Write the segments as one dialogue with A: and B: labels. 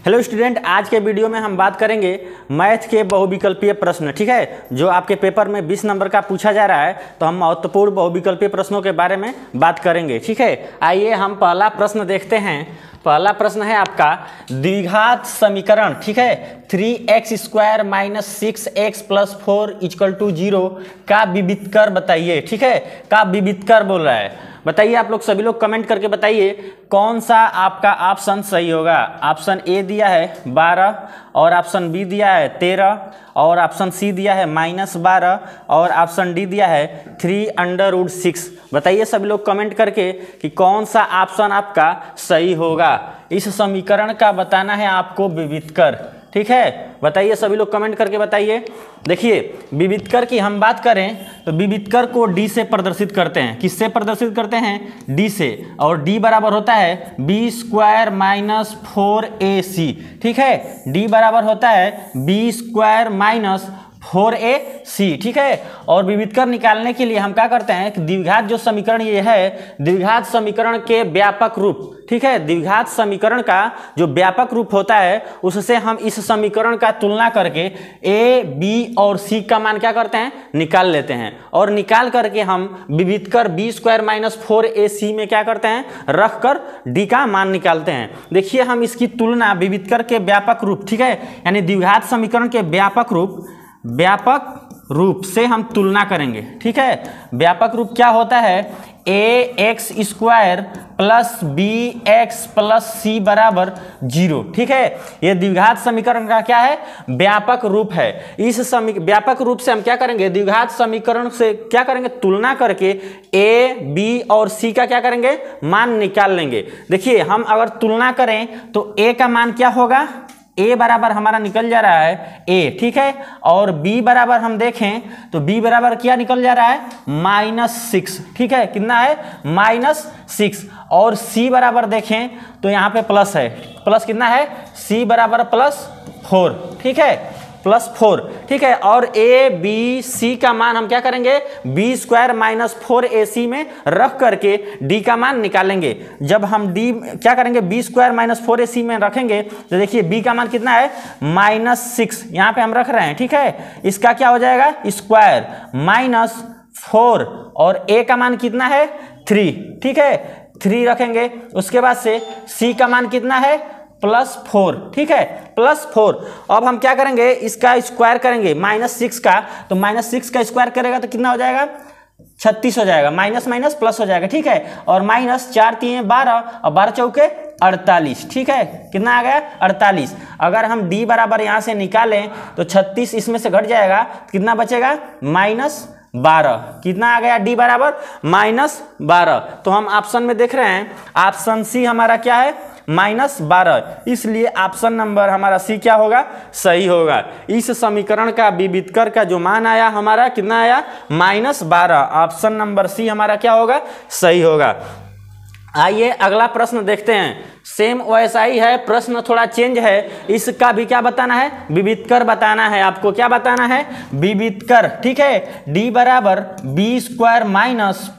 A: Hello student, आज के video में हम बात करेंगे मैथ के बहुविकल्पीय प्रश्न। ठीक है, जो आपके पेपर में 20 नंबर का पूछा जा रहा है, तो हम महत्वपूर्ण बहुविकल्पीय प्रश्नों के बारे में बात करेंगे। ठीक है, आइए हम पहला प्रश्न देखते हैं। पहला प्रश्न है आपका द्विघात समीकरण। ठीक है, 3x² - 6x + 4 = 0 का विविधकर बताइए। ठीक है, का विविधकर बोल रहा है। बताइए, आप लोग सभी लोग कमेंट करके बताइए कौन सा आपका ऑप्शन सही होगा। ऑप्शन ए दिया है 12 और ऑप्शन बी दिया है 13 और ऑप्शन सी दिया है -12 और ऑप्शन डी दिया है 3√6। बताइए सभी लोग कमेंट करके कि कौन सा ऑप्शन आपका सही होगा। इस समीकरण का बताना है आपको विविधकर। ठीक है, बताइए सभी लोग कमेंट करके बताइए। देखिए, विविधकर की हम बात करें तो विविधकर को डी से प्रदर्शित करते हैं। किससे प्रदर्शित करते हैं? डी से। और डी बराबर होता है b² - 4ac। ठीक है, डी बराबर होता है b² - 4ac। ठीक है, और विविधकर निकालने के लिए हम क्या करते हैं कि द्विघात जो समीकरण ये है, द्विघात समीकरण के व्यापक रूप। ठीक है, द्विघात समीकरण का जो व्यापक रूप होता है उससे हम इस समीकरण का तुलना करके a, b और c का मान क्या करते हैं? निकाल लेते हैं। और निकाल करके हम विविधकर b² - 4ac में क्या करते हैं? रख कर d का मान निकालते हैं। देखिए, हम इसकी तुलना विविधकर के व्यापक रूप, ठीक है, यानी द्विघात समीकरण के व्यापक रूप से हम तुलना करेंगे। ठीक है, व्यापक रूप क्या होता है? ax² + bx + c = 0। ठीक है, ये द्विघात समीकरण का क्या है? व्यापक रूप है। इस व्यापक रूप से हम क्या करेंगे? द्विघात समीकरण से क्या करेंगे? तुलना करके a, b और c का क्या करेंगे? मान निकाल लेंगे। देखिए, हम अगर तुलना करें तो a का मान क्या होगा? a बराबर हमारा निकल जा रहा है a। ठीक है, और b बराबर हम देखें तो b बराबर क्या निकल जा रहा है? -6। ठीक है, कितना है? -6। और c बराबर देखें तो यहाँ पे प्लस है। प्लस कितना है? c बराबर +4। ठीक है, +4। ठीक है, और a, b, c का मान हम क्या करेंगे? b² - 4ac में रख करके d का मान निकालेंगे। जब हम d क्या करेंगे? b² - 4ac में रखेंगे तो देखिए b का मान कितना है? -6 यहाँ पे हम रख रहे हैं। ठीक है, इसका क्या हो जाएगा? स्क्वायर -4 और a का मान कितना है? 3। ठीक है, 3 रखेंगे। उसके बाद से c का मान कितना है? +4। ठीक है, +4। अब हम क्या करेंगे? इसका स्क्वायर करेंगे -6 का, तो -6 का स्क्वायर करेगा तो कितना हो जाएगा? 36 हो जाएगा। माइनस माइनस प्लस हो जाएगा। ठीक है, और -4 × 3 = 12 और 12 चौके 48। ठीक है, कितना आ गया? 48। अगर हम d बराबर यहाँ से निकालें तो 36 इसमें से घट जाएगा, कितना बचेगा? -12। कितना आ गया? d बराबर -12। तो हम ऑप्शन में देख रहे हैं, ऑप्शन सी हमारा क्या है? -12। इसलिए ऑप्शन नंबर हमारा सी क्या होगा? सही होगा। इस समीकरण का विविधकर का जो मान आया हमारा, कितना आया? -12। ऑप्शन नंबर सी हमारा क्या होगा? सही होगा। आइए अगला प्रश्न देखते हैं। सेम वैसा ही है, प्रश्न थोड़ा चेंज है। इसका भी क्या बताना है? विविधकर बताना है। आपको क्या बताना है? विविधकर। ठीक है, d बराबर b² -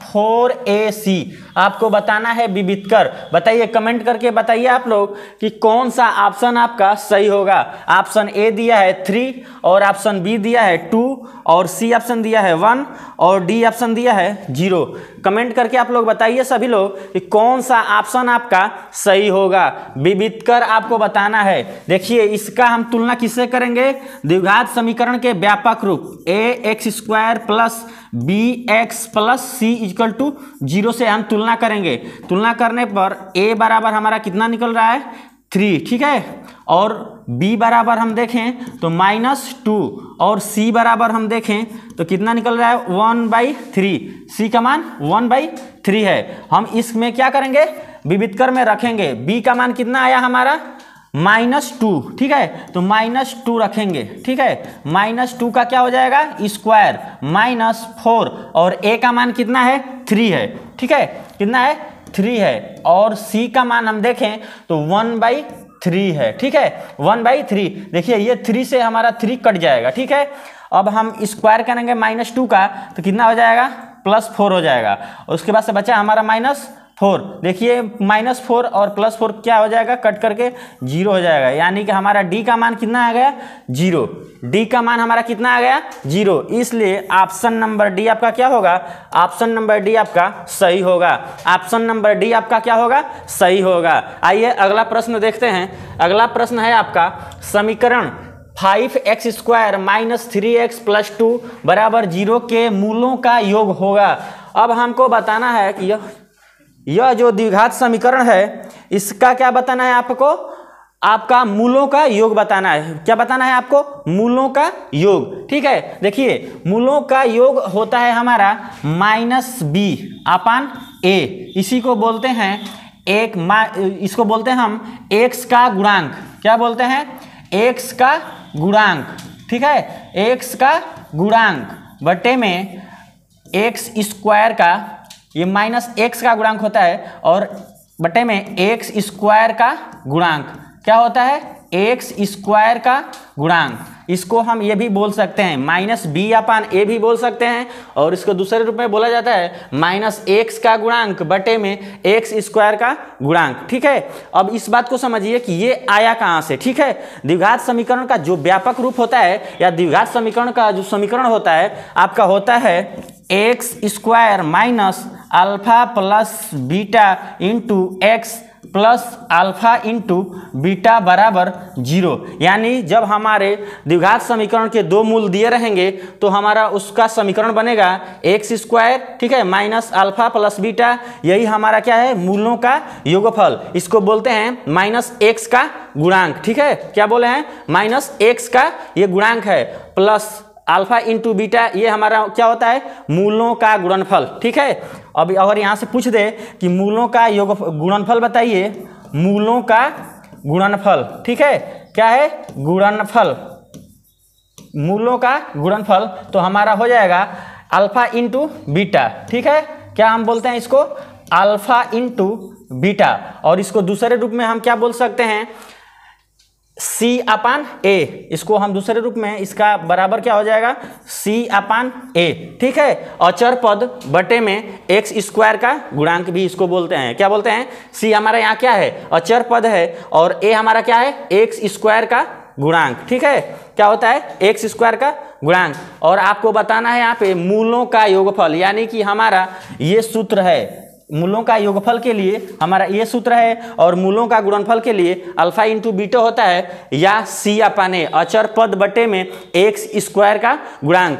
A: 4ac आपको बताना है विविधकर। बताइए, कमेंट करके बताइए आप लोग कि कौन सा ऑप्शन आपका सही होगा। ऑप्शन ए दिया है 3 और ऑप्शन बी दिया है 2 और सी ऑप्शन दिया है 1 और डी ऑप्शन दिया है 0। कमेंट करके आप लोग बताइए सभी लोग कि कौन सा ऑप्शन आपका सही होगा। विविधकर आपको बताना है। देखिए, इसका हम तुलना किससे करेंगे? द्विघात समीकरण के व्यापक रूप ax² + bx + c = 0 से हम तुलना करेंगे। तुलना करने पर a बराबर हमारा कितना निकल रहा है? 3। ठीक है, और b बराबर हम देखें तो -2 और c बराबर हम देखें तो कितना निकल रहा है? 1/3। c का मान 1/3 है। हम इसमें क्या करेंगे? विविधकर में रखेंगे। b का मान कितना आया हमारा? -2। ठीक है, तो -2 रखेंगे। ठीक है, -2 का क्या हो जाएगा? स्क्वायर -4 और a का मान कितना है? 3 है। ठीक है, कितना है? 3 है। और c का मान हम देखें तो 1/3 है। ठीक है, 1/3। देखिए, ये 3 से हमारा 3 कट जाएगा। ठीक है, अब हम स्क्वायर करेंगे -2 का तो कितना हो जाएगा? +4 हो जाएगा। उसके बाद से बचा हमारा 4, देखिए -4 और +4 क्या हो जाएगा, कट करके 0 हो जाएगा, यानी कि हमारा डी का मान कितना आ गया, 0। डी का मान हमारा कितना आ गया, 0। इसलिए ऑप्शन नंबर डी आपका क्या होगा, ऑप्शन नंबर डी आपका सही होगा। ऑप्शन नंबर डी आपका क्या होगा, सही होगा। आइए अगला प्रश्न देखते हैं। अगला प्रश्न है आपका समीकरण 5x² - 3x + 2 = 0 के मूलों का योग होगा। अब हमको बताना है कि यह जो द्विघात समीकरण है इसका क्या बताना है आपको, आपका मूलों का योग बताना है। क्या बताना है आपको, मूलों का योग। ठीक है, देखिए मूलों का योग होता है हमारा -b/a, इसी को बोलते हैं इसको बोलते हैं हम x का गुणांक। क्या बोलते हैं, x का गुणांक। ठीक है, x का गुणांक बटे में x² का, ये -x का गुणांक होता है, और बटे में x² का गुणांक क्या होता है, x² का गुणांक। इसको हम ये भी बोल सकते हैं -b/a भी बोल सकते हैं, और इसको दूसरे रूप में बोला जाता है -x का गुणांक बटे में x² का गुणांक। ठीक है, अब इस बात को समझिए कि ये आया कहाँ से। ठीक है, द्विघात समीकरण का जो व्यापक रूप होता है या द्विघात समीकरण का जो समीकरण होता है आपका होता है x² - α + बीटा × x + α × बीटा = 0। यानी जब हमारे द्विघात समीकरण के दो मूल दिए रहेंगे तो हमारा उसका समीकरण बनेगा x², ठीक है, -α + बीटा, यही हमारा क्या है, मूलों का योगफल। इसको बोलते हैं -x का गुणांक। ठीक है, क्या बोले हैं, -x का ये गुणांक है, प्लस α × बीटा, ये हमारा क्या होता है, मूलों का गुणनफल। ठीक है, अब अगर यहाँ से पूछ दे कि मूलों का गुणनफल बताइए, मूलों का गुणनफल। ठीक है, क्या है, गुणनफल, मूलों का गुणनफल, तो हमारा हो जाएगा α × बीटा। ठीक है, क्या हम बोलते हैं इसको, α × बीटा, और इसको दूसरे रूप में हम क्या बोल सकते हैं, C/a। इसको हम दूसरे रूप में, इसका बराबर क्या हो जाएगा, C/a। ठीक है, अचर पद बटे में x² का गुणांक भी इसको बोलते हैं। क्या बोलते हैं, C हमारा यहाँ क्या है, अचर पद है, और a हमारा क्या है, x² का गुणांक। ठीक है, क्या होता है, x² का गुणांक। और आपको बताना है यहाँ पे मूलों का योगफल, यानी कि हमारा ये सूत्र है, मूलों का योगफल के लिए हमारा ये सूत्र है, और मूलों का गुणनफल के लिए α × बीटा होता है, या C/a, अचर पद बटे में x² का गुणांक।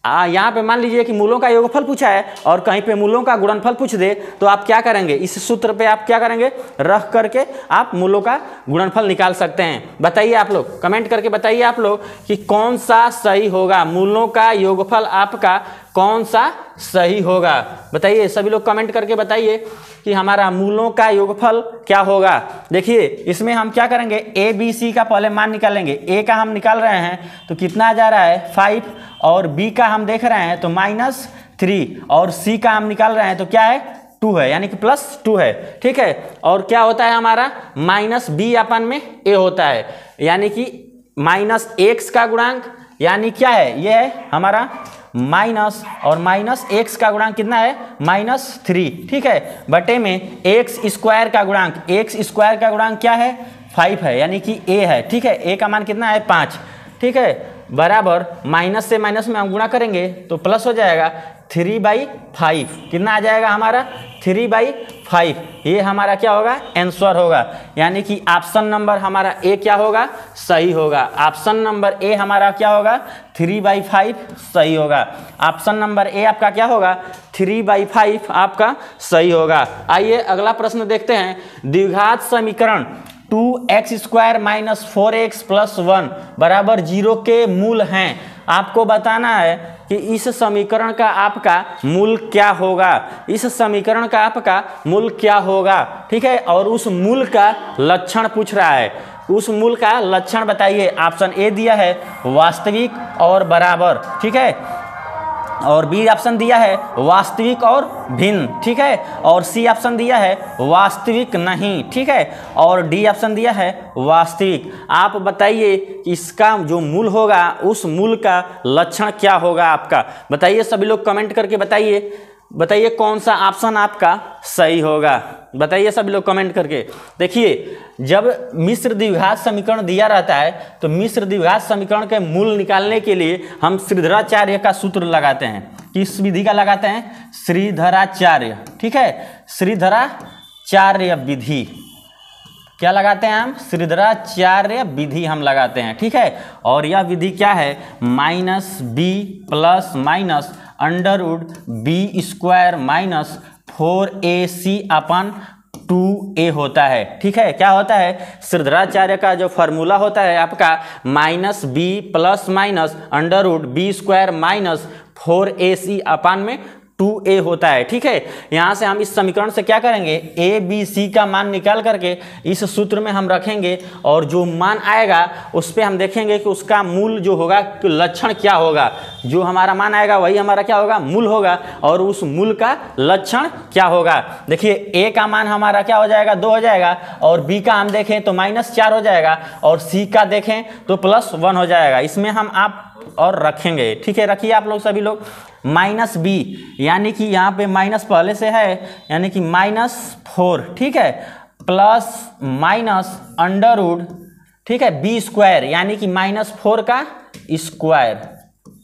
A: यहाँ पे मान लीजिए कि मूलों का योगफल पूछा है और कहीं पे मूलों का गुणनफल पूछ दे, तो आप क्या करेंगे, इस सूत्र पे आप क्या करेंगे, रख करके आप मूलों का गुणनफल निकाल सकते हैं। बताइए आप लोग, कमेंट करके बताइए आप लोग कि कौन सा सही होगा, मूलों का योगफल आपका कौन सा सही होगा। बताइए सभी लोग, कमेंट करके बताइए कि हमारा मूलों का योगफल क्या होगा। देखिए इसमें हम क्या करेंगे, a b c का पहले मान निकालेंगे। a का हम निकाल रहे हैं तो कितना आ जा रहा है, 5, और b का हम देख रहे हैं तो -3, और c का हम निकाल रहे हैं तो क्या है, 2 है, यानी कि +2 है। ठीक है, और क्या होता है हमारा, -b/a होता है, यानी कि -x का गुणांक, यानी क्या है, ये है हमारा माइनस, और -x का गुणांक कितना है, -3। ठीक है, बटे में x² का गुणांक, x² का गुणांक क्या है, 5 है, यानी कि a है। ठीक है, a का मान कितना है, 5। ठीक है, बराबर माइनस से माइनस में हम गुणा करेंगे तो प्लस हो जाएगा 3/5। कितना आ जाएगा हमारा, 3/5। ये हमारा क्या होगा, आंसर होगा, यानी कि ऑप्शन नंबर हमारा ए क्या होगा, सही होगा। ऑप्शन नंबर ए हमारा क्या होगा, 3/5 सही होगा। ऑप्शन नंबर ए आपका क्या होगा, 3/5 आपका सही होगा। आइए अगला प्रश्न देखते हैं। द्विघात समीकरण 2x² - 4x + 1 = 0 के मूल हैं। आपको बताना है कि इस समीकरण का आपका मूल क्या होगा, इस समीकरण का आपका मूल क्या होगा। ठीक है, और उस मूल का लक्षण पूछ रहा है, उस मूल का लक्षण बताइए। ऑप्शन ए दिया है वास्तविक और बराबर, ठीक है, और बी ऑप्शन दिया है वास्तविक और भिन्न, ठीक है, और सी ऑप्शन दिया है वास्तविक नहीं, ठीक है, और डी ऑप्शन दिया है वास्तविक। आप बताइए कि इसका जो मूल होगा उस मूल का लक्षण क्या होगा आपका, बताइए सभी लोग कमेंट करके बताइए। बताइए कौन सा ऑप्शन आपका सही होगा, बताइए सभी लोग कमेंट करके। देखिए जब मिश्र द्विघात समीकरण दिया रहता है तो मिश्र द्विघात समीकरण के मूल निकालने के लिए हम श्रीधराचार्य का सूत्र लगाते हैं। किस विधि का लगाते हैं? श्रीधराचार्य, ठीक है, श्रीधराचार्य विधि। क्या लगाते हैं हम? श्रीधराचार्य विधि हम लगाते हैं, ठीक है। और यह विधि क्या है? Minus b plus minus under root b square minus 4ac upon 2a होता है, ठीक है। क्या होता है? श्रीधराचार्य का जो फार्मूला होता है आपका minus b plus minus under root b square minus 4ac upon में 2a होता है, ठीक है। यहाँ से हम इस समीकरण से क्या करेंगे? a b c का मान निकाल करके इस सूत्र में हम रखेंगे और जो मान आएगा उस पर हम देखेंगे कि उसका मूल जो होगा लक्षण क्या होगा। जो हमारा मान आएगा वही हमारा क्या होगा? मूल होगा। और उस मूल का लक्षण क्या होगा? देखिए a का मान हमारा क्या हो जाएगा? 2 हो जाएगा, और b का हम देखें तो -4 हो जाएगा, और c का देखें तो +1 हो जाएगा। इसमें हम आप और रखेंगे, ठीक है। रखिए आप लोग सभी लोग माइनस बी, यानी कि यहाँ पे माइनस पहले से है, यानी कि -4, ठीक है, प्लस माइनस अंडर रूट, ठीक है, बी स्क्वायर यानी कि -4 का स्क्वायर,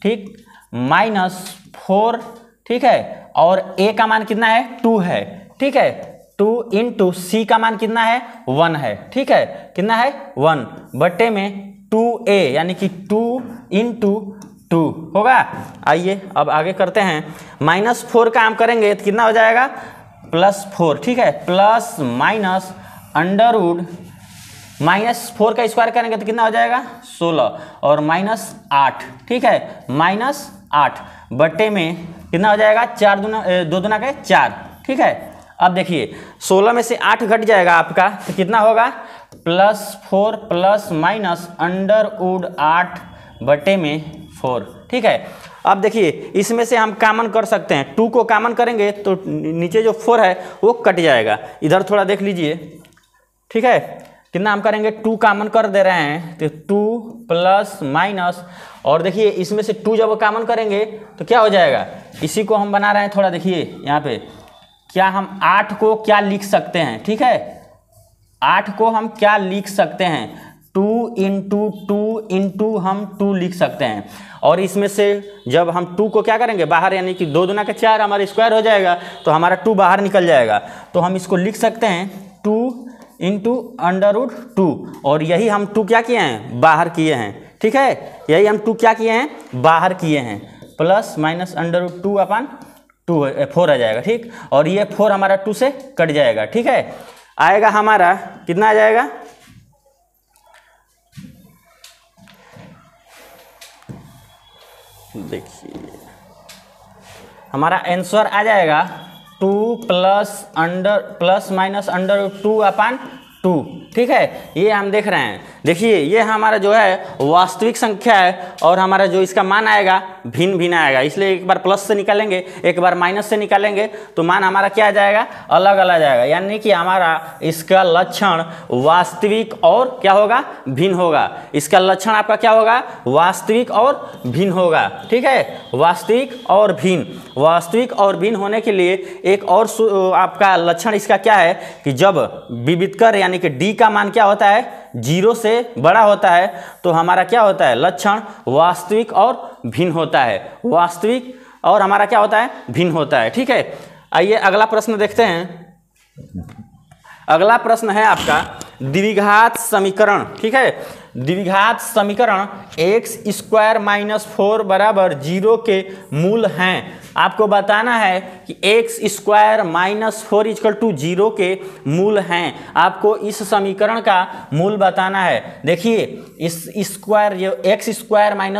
A: ठीक, -4, ठीक है। और a का मान कितना है? 2 है, ठीक है। 2 इंटू सी का मान कितना है? 1 है, ठीक है। कितना है? 1 बटे में 2a यानी कि 2 इंटू 2 होगा। आइए अब आगे करते हैं। -4 का हम करेंगे तो कितना हो जाएगा? +4, ठीक है, प्लस माइनस अंडर रूट -4 का स्क्वायर करेंगे तो कितना हो जाएगा? 16, और -8, ठीक है, -8 बटे में कितना हो जाएगा? 2 दूना के 4, ठीक है। अब देखिए 16 में से 8 घट जाएगा आपका तो कितना होगा? +4 प्लस माइनस अंडर रूट 8 बटे में 4, ठीक है। अब देखिए इसमें से हम कॉमन कर सकते हैं, 2 को कॉमन करेंगे तो नीचे जो 4 है वो कट जाएगा। इधर थोड़ा देख लीजिए, ठीक है। कितना हम करेंगे? 2 कॉमन कर दे रहे हैं तो 2 प्लस माइनस, और देखिए इसमें से 2 जब कॉमन करेंगे तो क्या हो जाएगा? इसी को हम बना रहे हैं, थोड़ा देखिए यहाँ पे, क्या हम 8 को क्या लिख सकते हैं? ठीक है, 8 को हम क्या लिख सकते हैं? 2 इंटू 2 इंटू हम 2 लिख सकते हैं। और इसमें से जब हम 2 को क्या करेंगे? बाहर, यानी कि 2 दूना के 4 हमारा स्क्वायर हो जाएगा तो हमारा 2 बाहर निकल जाएगा। तो हम इसको लिख सकते हैं 2 इंटू अंडर रूट 2, और यही हम 2 क्या किए हैं? बाहर किए हैं, ठीक है। यही हम 2 क्या किए हैं? बाहर किए हैं। प्लस माइनस अंडर रूट 2 अपन 4 आ जाएगा, ठीक। और ये 4 हमारा 2 से कट जाएगा, ठीक है। आएगा हमारा कितना आ जाएगा? देखिए हमारा आंसर आ जाएगा 2 प्लस माइनस अंडर रूट 2 अपन 2, ठीक है। ये हम देख रहे हैं, देखिए ये हमारा जो है वास्तविक संख्या है, और हमारा जो इसका मान आएगा भिन्न भिन्न आएगा, इसलिए एक बार प्लस से निकालेंगे एक बार माइनस से निकालेंगे तो मान हमारा क्या आ जाएगा? अलग अलग जाएगा। यानी कि हमारा इसका लक्षण वास्तविक और क्या होगा? भिन्न होगा। इसका लक्षण आपका क्या होगा? वास्तविक और भिन्न होगा, ठीक है। वास्तविक और भिन्न, वास्तविक और भिन्न होने के लिए एक और आपका लक्षण इसका क्या है कि जब विविधकर यानी कि d का मान क्या होता है? 0 से बड़ा होता है तो हमारा क्या होता है? लक्षण वास्तविक और भिन्न होता है। वास्तविक और हमारा क्या होता है? भिन्न होता है, ठीक है। आइए अगला प्रश्न देखते हैं। अगला प्रश्न है आपका द्विघात समीकरण, ठीक है। द्विघात समीकरण x² - 4 बराबर 0 के मूल हैं। आपको बताना है कि x² - 4 = 0 के मूल हैं। आपको इस समीकरण का मूल बताना है। देखिए इस स्क्वायर जो x²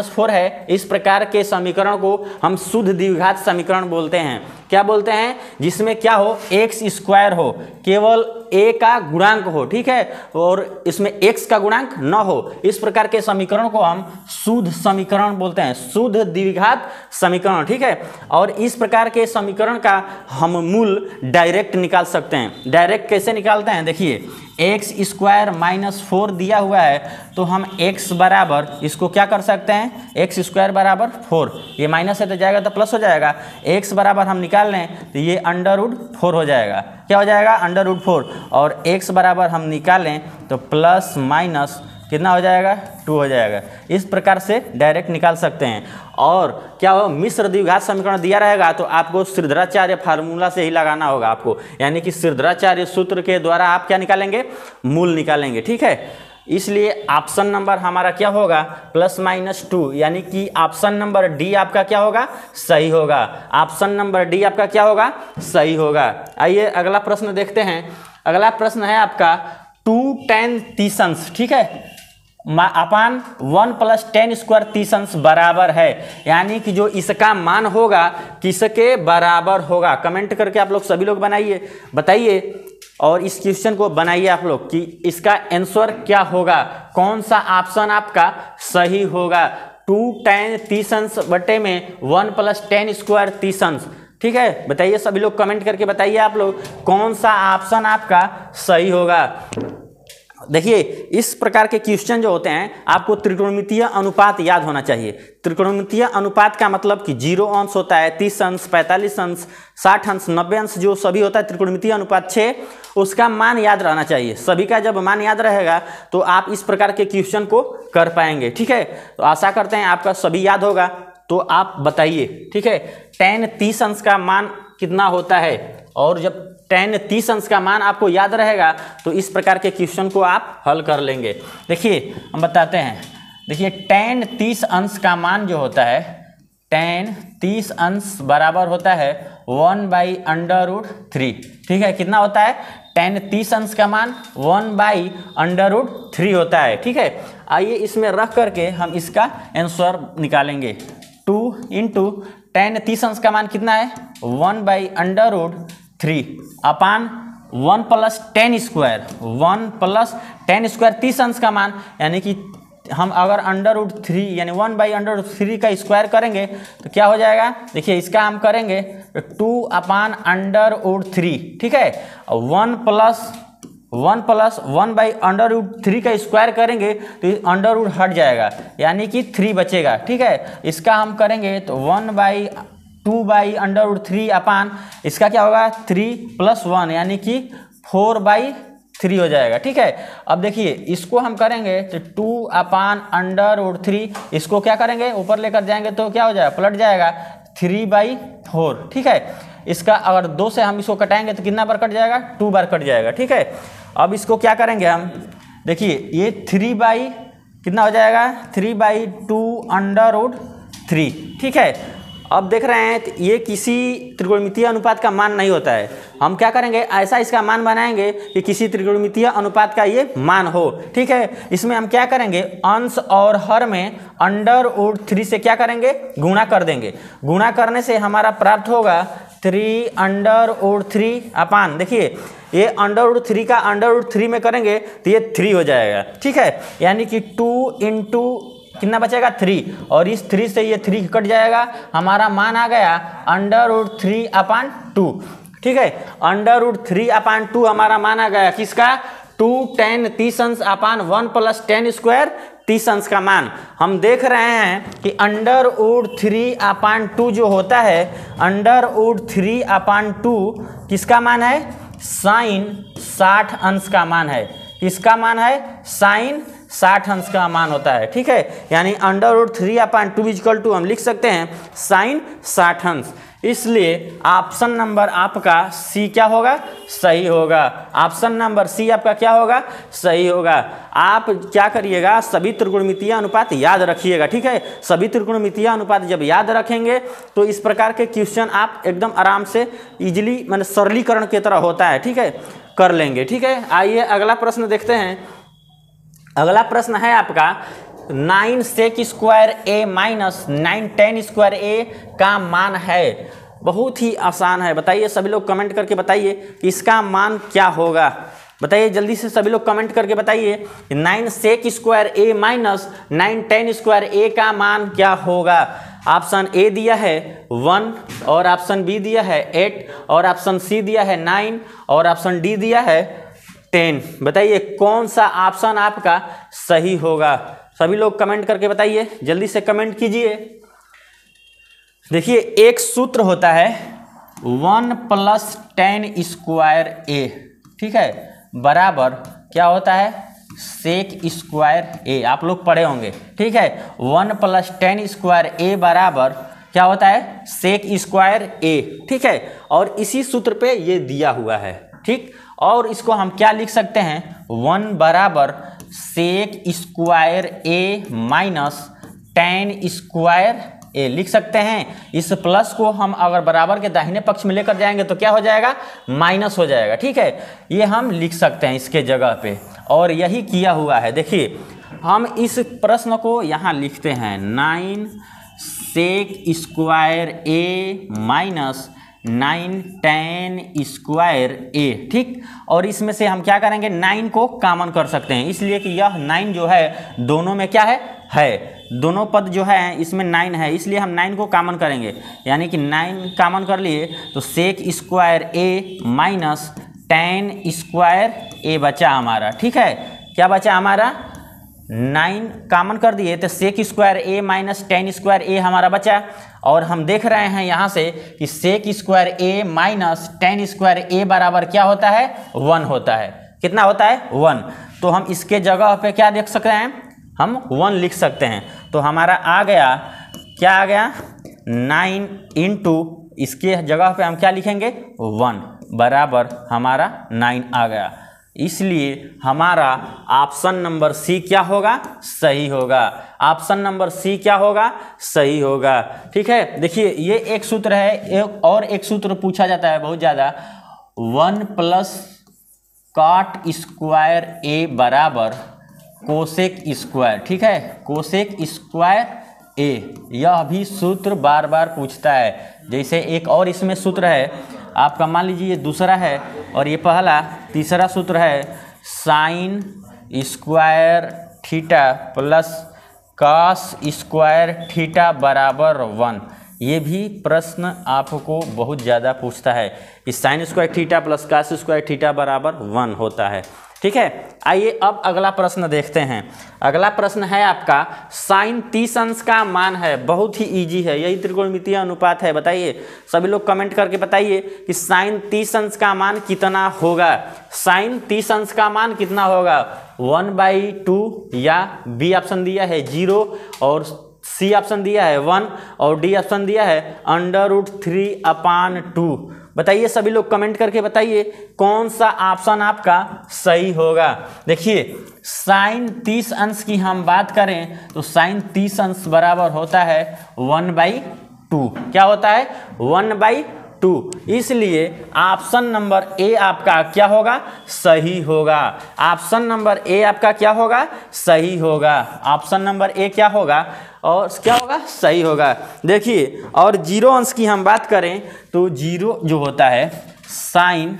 A: - 4 है, इस प्रकार के समीकरण को हम शुद्ध द्विघात समीकरण बोलते हैं। क्या बोलते हैं? जिसमें क्या हो? x² हो, केवल a का गुणांक हो, ठीक है, और इसमें x का गुणांक न हो। इस प्रकार के समीकरण को हम शुद्ध समीकरण बोलते हैं, शुद्ध द्विघात समीकरण, ठीक है। और और इस प्रकार के समीकरण का हम मूल डायरेक्ट निकाल सकते हैं। डायरेक्ट कैसे निकालते हैं, देखिए एक्स स्क्वायर माइनस 4 दिया हुआ है, तो हम x बराबर इसको क्या कर सकते हैं, एक्स स्क्वायर बराबर 4, ये माइनस है तो जाएगा तो प्लस हो जाएगा, x बराबर हम निकाल लें तो ये √4 हो जाएगा। क्या हो जाएगा, √4, और x बराबर हम निकालें तो प्लस माइनस कितना हो जाएगा, 2 हो जाएगा। इस प्रकार से डायरेक्ट निकाल सकते हैं। और क्या हो, मिश्र द्विघात समीकरण दिया रहेगा तो आपको श्रीधराचार्य फार्मूला से ही लगाना होगा आपको, यानी कि श्रीधराचार्य सूत्र के द्वारा आप क्या निकालेंगे, मूल निकालेंगे। ठीक है, इसलिए ऑप्शन नंबर हमारा क्या होगा, +-2, यानी कि ऑप्शन नंबर डी आपका क्या होगा, सही होगा। ऑप्शन नंबर डी आपका क्या होगा, सही होगा। आइए अगला प्रश्न देखते हैं। अगला प्रश्न है आपका 2 tan तीसंस, ठीक है, अपान 1 + tan स्क्वायर तीसंस बराबर है, यानी कि जो इसका मान होगा किसके बराबर होगा। कमेंट करके आप लोग सभी लोग बताइए और इस क्वेश्चन को बनाइए आप लोग कि इसका आंसर क्या होगा, कौन सा ऑप्शन आपका सही होगा। 2 tan तीसंस बटे में 1 + tan स्क्वायर तीसंस, ठीक है, बताइए सभी लोग कमेंट करके बताइए आप लोग कौन सा ऑप्शन आपका सही होगा। देखिए इस प्रकार के क्वेश्चन जो होते हैं आपको त्रिकोणमितीय अनुपात याद होना चाहिए। त्रिकोणमितीय अनुपात का मतलब कि 0 अंश होता है, 30 अंश, 45 अंश, 60 अंश, 90 अंश, जो सभी होता है त्रिकोणमितीय अनुपात 6, उसका मान याद रहना चाहिए। सभी का जब मान याद रहेगा तो आप इस प्रकार के क्वेश्चन को कर पाएंगे। ठीक है, तो आशा करते हैं आपका सभी याद होगा, तो आप बताइए। ठीक है, tan 30 अंश का मान कितना होता है, और जब tan 30 अंश का मान आपको याद रहेगा तो इस प्रकार के क्वेश्चन को आप हल कर लेंगे। देखिए हम बताते हैं, देखिए tan 30 अंश का मान जो होता है, tan 30 अंश बराबर होता है 1/√3। ठीक है, कितना होता है, tan 30 अंश का मान 1/√3 होता है। ठीक है, आइए इसमें रख करके हम इसका आंसर निकालेंगे। 2 × tan 30 अंश का मान कितना है, 1/√3 अपान 1 + tan स्क्वायर, 1 + tan स्क्वायर 30 अंश का मान, यानी कि हम अगर √3 यानी 1/√3 का स्क्वायर करेंगे तो क्या हो जाएगा। देखिए इसका हम करेंगे 2/√3। ठीक है, 1 + 1/√3 का स्क्वायर करेंगे तो अंडर हट जाएगा, यानी कि 3 बचेगा। ठीक है, इसका हम करेंगे तो 1/2/√3 अपान इसका क्या होगा, 3 + 1 यानी कि 4/3 हो जाएगा। ठीक है, अब देखिए इसको हम करेंगे तो 2/√3, इसको क्या करेंगे, ऊपर लेकर जाएंगे तो क्या हो जाएगा, पलट जाएगा 3/4। ठीक है, इसका अगर 2 से हम इसको कटाएंगे तो कितना बार कट जाएगा, 2 बार कट जाएगा। ठीक है, अब इसको क्या करेंगे हम, देखिए ये 3 कितना हो जाएगा, 3/2√3। ठीक है, अब देख रहे हैं ये किसी त्रिकोणमितीय अनुपात का मान नहीं होता है। हम क्या करेंगे, ऐसा इसका मान बनाएंगे कि किसी त्रिकोणमितीय अनुपात का ये मान हो। ठीक है, इसमें हम क्या करेंगे, अंश और हर में √3 से क्या करेंगे, गुणा कर देंगे। गुणा करने से हमारा प्राप्त होगा 3/√3 अपान, देखिए ये √3 का √3 में करेंगे तो ये 3 हो जाएगा। ठीक है, यानी कि 2 × कितना बचेगा, 3, और इस 3 से ये 3 कट जाएगा, हमारा मान आ गया √3/2। ठीक है, √3/2 हमारा मान आ गया किसका, 2 tan 30 अंश अपान 1 + tan स्क्वायर 30 अंश का मान। हम देख रहे हैं कि √3/2 जो होता है, √3/2 किसका मान है, sin 60 अंश का मान है। किसका मान है, sin 60 अंश का मान होता है। ठीक है, यानी √3/2 हम लिख सकते हैं sin 60 अंश। इसलिए ऑप्शन नंबर आपका सी क्या होगा, सही होगा। ऑप्शन नंबर सी आपका क्या होगा, सही होगा। आप क्या करिएगा, सभी त्रिकोणमितीय अनुपात याद रखिएगा। ठीक है, सभी त्रिकोणमितीय अनुपात जब याद रखेंगे तो इस प्रकार के क्वेश्चन आप एकदम आराम से इजीली, माने सरलीकरण की तरह होता है। ठीक है, कर लेंगे। ठीक है, आइए अगला प्रश्न देखते हैं। अगला प्रश्न है आपका 9 sec square a minus 9 tan square a का मान है। बहुत ही आसान है, बताइए सभी लोग कमेंट करके बताइए कि इसका मान क्या होगा। बताइए जल्दी से सभी लोग कमेंट करके बताइए 9 sec square a minus 9 tan square a का मान क्या होगा। ऑप्शन ए दिया है 1 और ऑप्शन बी दिया है 8 और ऑप्शन सी दिया है 9 और ऑप्शन डी दिया है 10। बताइए कौन सा ऑप्शन आपका सही होगा? सभी लोग कमेंट करके बताइए, जल्दी से कमेंट कीजिए। देखिए एक सूत्र होता है 1 + 10 स्क्वायर ए, ठीक है, बराबर क्या होता है सेक स्क्वायर ए। आप लोग पढ़े होंगे, ठीक है। 1 + 10 स्क्वायर ए बराबर क्या होता है सेक स्क्वायर ए, ठीक है। और इसी सूत्र पे ये दिया हुआ है, ठीक। और इसको हम क्या लिख सकते हैं 1 बराबर सेक स्क्वायर ए माइनस 10 स्क्वायर ए लिख सकते हैं। इस प्लस को हम अगर बराबर के दाहिने पक्ष में लेकर जाएंगे तो क्या हो जाएगा माइनस हो जाएगा, ठीक है। ये हम लिख सकते हैं इसके जगह पे, और यही किया हुआ है। देखिए हम इस प्रश्न को यहाँ लिखते हैं 9 सेक स्क्वायर ए माइनस 9 10 स्क्वायर ए, ठीक। और इसमें से हम क्या करेंगे 9 को कॉमन कर सकते हैं, इसलिए कि यह 9 जो है दोनों में क्या है दोनों पद जो है इसमें 9 है, इसलिए हम 9 को कॉमन करेंगे। यानी कि 9 कॉमन कर लिए तो सेक स्क्वायर ए माइनस 10 स्क्वायर ए बचा हमारा, ठीक है। क्या बचा हमारा 9 कॉमन कर दिए तो सेक स्क्वायर ए माइनस 10 स्क्वायर ए हमारा बचा। और हम देख रहे हैं यहाँ से कि सेक स्क्वायर ए माइनस 10 स्क्वायर ए बराबर क्या होता है 1 होता है। कितना होता है 1। तो हम इसके जगह पे क्या देख सकते हैं हम 1 लिख सकते हैं। तो हमारा आ गया क्या आ गया 9 इंटू इसके जगह पे हम क्या लिखेंगे 1 बराबर हमारा 9 आ गया। इसलिए हमारा ऑप्शन नंबर सी क्या होगा सही होगा। ऑप्शन नंबर सी क्या होगा सही होगा, ठीक है। देखिए ये एक सूत्र है, एक सूत्र पूछा जाता है बहुत ज़्यादा 1 + cot स्क्वायर ए बराबर कोसेक स्क्वायर, ठीक है। कोसेक स्क्वायर ए, यह भी सूत्र बार बार पूछता है। जैसे एक और इसमें सूत्र है आपका, मान लीजिए ये दूसरा है और ये पहला, तीसरा सूत्र है sine square theta plus cos square theta बराबर 1। ये भी प्रश्न आपको बहुत ज़्यादा पूछता है कि sine square theta plus cos square theta बराबर 1 होता है, ठीक है। आइए अब अगला प्रश्न देखते हैं। अगला प्रश्न है आपका साइन 30 अंश का मान है। बहुत ही इजी है, यही त्रिकोणमितीय अनुपात है। बताइए सभी लोग कमेंट करके बताइए कि साइन 30 अंश का मान कितना होगा। साइन 30 अंश का मान कितना होगा 1/2 या बी ऑप्शन दिया है 0 और सी ऑप्शन दिया है 1 और डी ऑप्शन दिया है √3/2। बताइए सभी लोग कमेंट करके बताइए कौन सा ऑप्शन आपका सही होगा। देखिए साइन 30 अंश की हम बात करें तो साइन 30 अंश बराबर होता है 1/2। क्या होता है 1/2। इसलिए ऑप्शन नंबर ए आपका क्या होगा सही होगा। ऑप्शन नंबर ए आपका क्या होगा सही होगा। ऑप्शन नंबर ए क्या होगा और क्या होगा सही होगा। देखिए और 0 अंश की हम बात करें तो 0 जो होता है साइन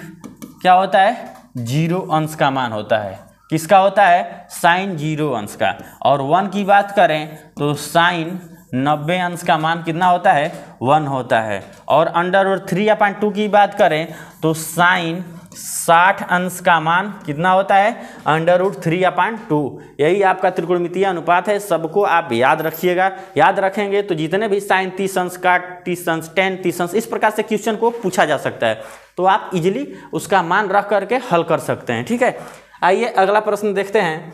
A: क्या होता है 0 अंश का मान होता है। किसका होता है साइन 0 अंश का। और 1 की बात करें तो साइन 90 अंश का मान कितना होता है 1 होता है। और √3/2 की बात करें तो साइन 60 अंश का मान कितना होता है √3/2। यही आपका त्रिकोणमितीय अनुपात है। सबको आप याद रखिएगा, याद रखेंगे तो जितने भी साइन 30 अंश का 30 अंश 10 30 अंश इस प्रकार से क्वेश्चन को पूछा जा सकता है, तो आप इजीली उसका मान रख करके हल कर सकते हैं, ठीक है। आइए अगला प्रश्न देखते हैं।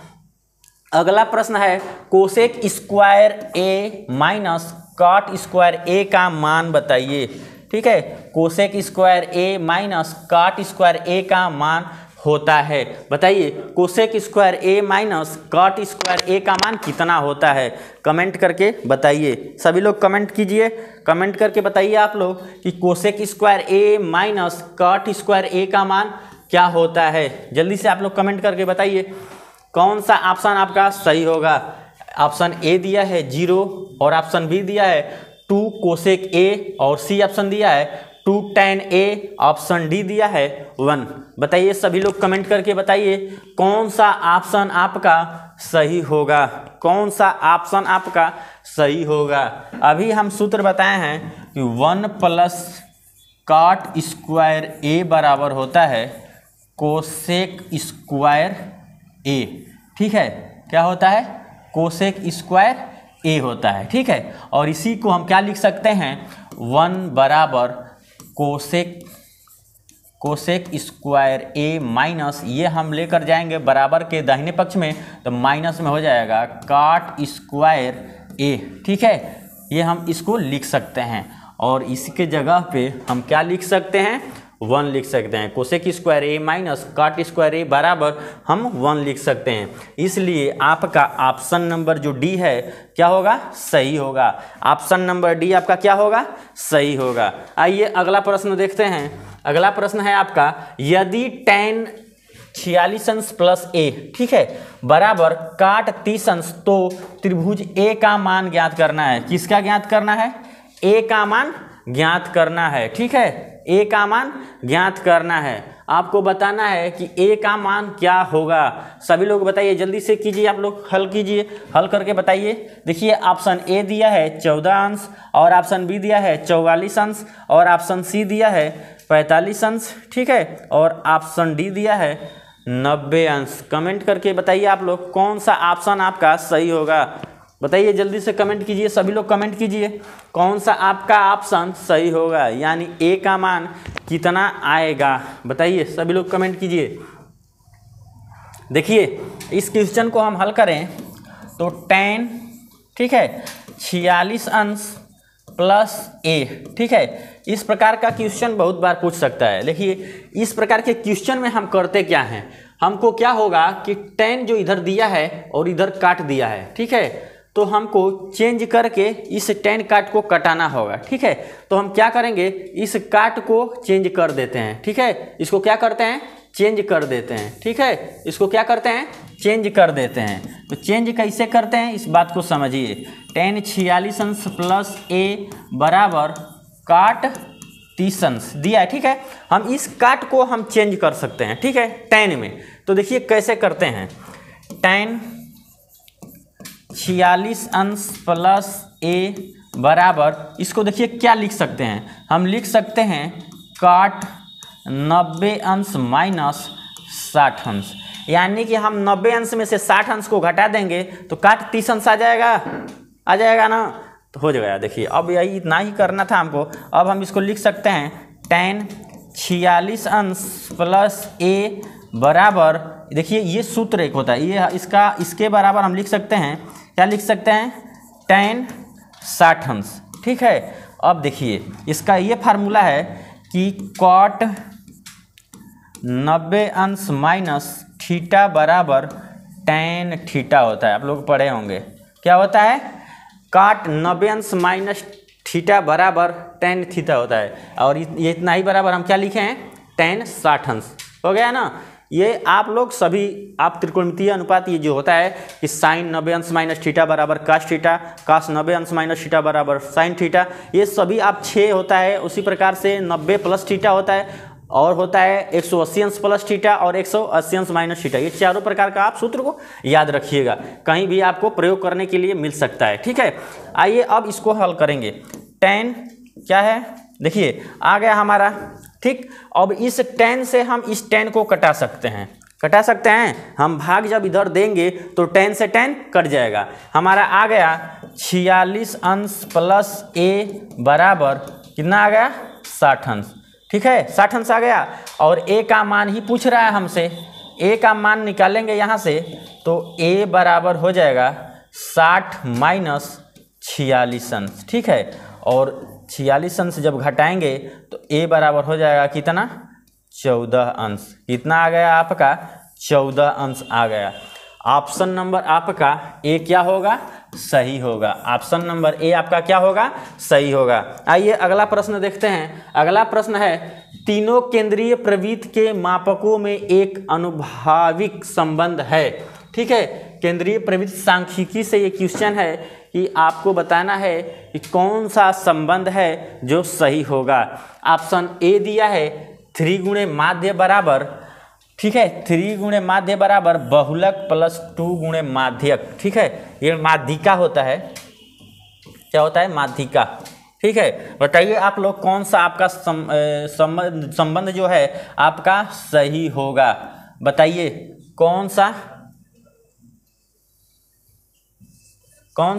A: अगला प्रश्न है कोसेक स्क्वायर ए माइनस कॉट स्क्वायर ए का मान बताइए, ठीक है। कोसेक स्क्वायर ए माइनस कॉट स्क्वायर ए का मान होता है। बताइए कोसेक स्क्वायर ए माइनस कॉट स्क्वायर ए का मान कितना होता है। कमेंट करके बताइए, सभी लोग कमेंट कीजिए, कमेंट करके बताइए आप लोग कि कोसेक स्क्वायर ए माइनस कॉट स्क्वायर ए का मान क्या होता है। जल्दी से आप लोग कमेंट करके बताइए कौन सा ऑप्शन आपका सही होगा। ऑप्शन ए दिया है 0 और ऑप्शन बी दिया है 2 कोसेक ए और सी ऑप्शन दिया है 2 tan A, ऑप्शन डी दिया है 1। बताइए सभी लोग कमेंट करके बताइए कौन सा ऑप्शन आपका सही होगा, कौन सा ऑप्शन आपका सही होगा। अभी हम सूत्र बताए हैं कि 1 प्लस cot स्क्वायर A बराबर होता है कोसेक स्क्वायर A। ठीक है, क्या होता है? कोसेक स्क्वायर A होता है। ठीक है, और इसी को हम क्या लिख सकते हैं? 1 बराबर कोसेक स्क्वायर A माइनस, ये हम लेकर जाएंगे बराबर के दाहिने पक्ष में, तो माइनस में हो जाएगा cot स्क्वायर A। ठीक है, ये हम इसको लिख सकते हैं और इसके जगह पे हम क्या लिख सकते हैं? 1 लिख सकते हैं। Cosec square A minus cot square A बराबर हम 1 लिख सकते हैं। इसलिए आपका ऑप्शन नंबर जो डी है क्या होगा? सही होगा। ऑप्शन नंबर डी आपका क्या होगा? सही होगा। आइए अगला प्रश्न देखते हैं। अगला प्रश्न है आपका, यदि tan 46 अंश प्लस A, ठीक है, बराबर cot 30 अंश, तो त्रिभुज A का मान ज्ञात करना है। किसका ज्ञात करना है? A का मान ज्ञात करना है। ठीक है, A का मान ज्ञात करना है। आपको बताना है कि A का मान क्या होगा। सभी लोग बताइए, जल्दी से कीजिए, आप लोग हल कीजिए, हल करके बताइए। देखिए ऑप्शन A दिया है 14 अंश, और ऑप्शन B दिया है 44 अंश, और ऑप्शन C दिया है 45 अंश। ठीक है, और ऑप्शन D दिया है 90 अंश। कमेंट करके बताइए आप लोग कौन सा ऑप्शन आपका सही होगा। बताइए जल्दी से कमेंट कीजिए, सभी लोग कमेंट कीजिए कौन सा आपका ऑप्शन सही होगा, यानी A का मान कितना आएगा। बताइए सभी लोग कमेंट कीजिए। देखिए इस क्वेश्चन को हम हल करें तो tan, ठीक है, 46 अंश प्लस A, ठीक है, इस प्रकार का क्वेश्चन बहुत बार पूछ सकता है। देखिए इस प्रकार के क्वेश्चन में हम करते क्या हैं, हमको क्या होगा कि tan जो इधर दिया है और इधर काट दिया है, ठीक है, तो हमको चेंज करके इस tan काट को कटाना होगा। ठीक है, तो हम क्या करेंगे, इस काट को चेंज कर देते हैं। ठीक है, इसको क्या करते हैं? चेंज कर देते हैं। ठीक है, इसको क्या करते हैं? चेंज कर देते हैं। तो चेंज कैसे करते हैं इस बात को समझिए। tan 46 अंश प्लस A बराबर cot 30 अंश दिया है। ठीक है, हम इस काट को हम चेंज कर सकते हैं। ठीक है, tan में। तो देखिए कैसे करते हैं। tan 46 अंश प्लस A बराबर, इसको देखिए क्या लिख सकते हैं, हम लिख सकते हैं cot 90 अंश माइनस 60 अंश, यानी कि हम 90 अंश में से 60 अंश को घटा देंगे तो cot 30 अंश आ जाएगा ना, तो हो जाएगा। देखिए अब यही इतना ही करना था हमको। अब हम इसको लिख सकते हैं tan 46 अंश प्लस A बराबर, देखिए ये सूत्र एक होता है, ये इसके बराबर हम लिख सकते हैं, क्या लिख सकते हैं? tan 60 अंश। ठीक है, अब देखिए इसका ये फार्मूला है कि cot 90 अंश माइनस थीटा बराबर tan थीटा होता है। आप लोग पढ़े होंगे क्या होता है? cot 90 अंश माइनस थीटा बराबर tan थीटा होता है, और ये इतना ही बराबर हम क्या लिखे हैं? tan 60 अंश। हो गया ना। ये आप लोग सभी, आप त्रिकोणमितीय अनुपात ये जो होता है कि साइन 90 अंश माइनस थीटा बराबर कास थीटा, कास 90 अंश माइनस थीटा बराबर साइन थीटा, ये सभी आप 6 होता है। उसी प्रकार से 90 प्लस थीटा होता है, और होता है 180 अंश प्लस थीटा और 180 अंश माइनस थीटा। ये चारों प्रकार का आप सूत्र को याद रखिएगा, कहीं भी आपको प्रयोग करने के लिए मिल सकता है। ठीक है, आइए अब इसको हल करेंगे। tan क्या है? देखिए आ गया हमारा। ठीक, अब इस tan से हम इस tan को कटा सकते हैं। हम भाग जब इधर देंगे तो tan से tan कट जाएगा। हमारा आ गया 46 अंश प्लस A बराबर कितना आ गया? 60 अंश। ठीक है, 60 अंश आ गया, और A का मान ही पूछ रहा है हमसे। A का मान निकालेंगे यहाँ से, तो A बराबर हो जाएगा 60 माइनस 46 अंश। ठीक है, और 46 अंश जब घटाएंगे तो A बराबर हो जाएगा कितना? 14 अंश। कितना आ गया आपका? 14 अंश आ गया। ऑप्शन नंबर आपका A क्या होगा? सही होगा। ऑप्शन नंबर A आपका क्या होगा? सही होगा। आइए अगला प्रश्न देखते हैं। अगला प्रश्न है, तीनों केंद्रीय प्रवृत्त के मापकों में एक अनुभाविक संबंध है। ठीक है, केंद्रीय प्रवृत्ति सांख्यिकी से ये क्वेश्चन है कि आपको बताना है कि कौन सा संबंध है जो सही होगा। ऑप्शन ए दिया है 3 गुणे माध्य बराबर, ठीक है, 3 गुणे माध्य बराबर बहुलक प्लस 2 गुणे माध्यक, ठीक है, ये माध्यिका होता है। क्या होता है? माध्यिका, ठीक है। बताइए आप लोग कौन सा आपका संबंध जो है आपका सही होगा। बताइए कौन